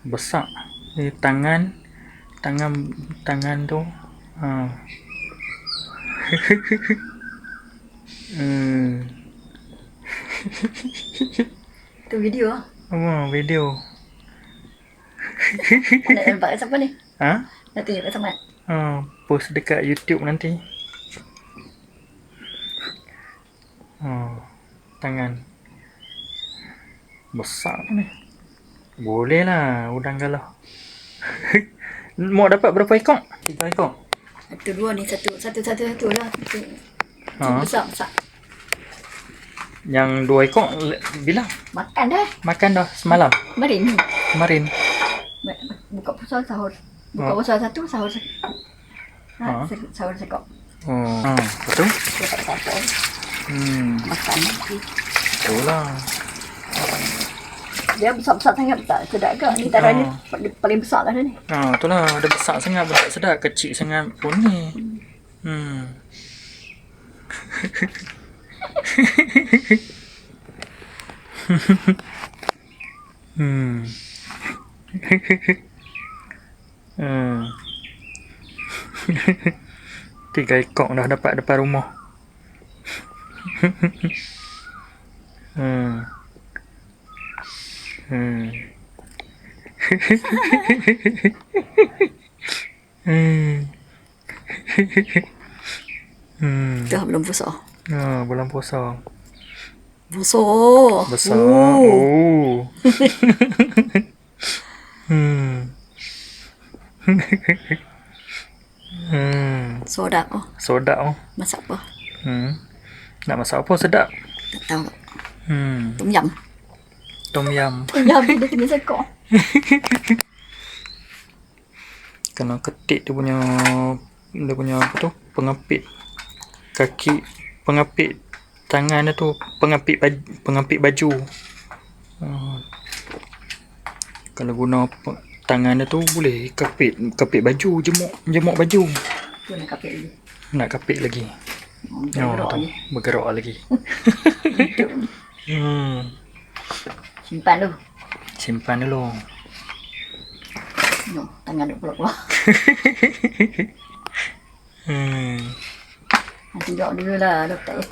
Besar. Ni tangan tu. Tu video ah. Video. Nak nampak kat siapa ni? Nak tunjuk kat siapa? Post dekat YouTube nanti. Tangan. Besar ni. Boleh lah udang galah. Mau dapat berapa ekor? 3 ekor. Satu dua ni satu lah. Besar. Yang 2 ekor bilang Makan dah semalam. Kemarin. Buka puasa sahur. Buka puasa satu sahur. Sahur sekok. Betul? Dapat satu. Makan. Itulah. Dia besar-besar sangat tak sedap ke? Ni taranya paling besar lah ni. Itulah, ada besar sangat pun tak sedap, kecil sangat pun ni. Tiga ekor dah dapat depan rumah. Dah belum puasa. Bulan puasa. Besar. Sodak. Masak apa? Nak masak apa sedap? Tak tahu. Tom yum dia kena sekok. Kena ketik dia punya apa tu? Pengapit kaki, pengapit tangan dia tu, pengapit baju. Kalau guna tangan dia tu boleh kapit baju, jemuk baju. Tu Nak kapit lagi. Bergerak lagi. Simpan dulu. Tangan duk keluar. Tengok dulu lah doktor.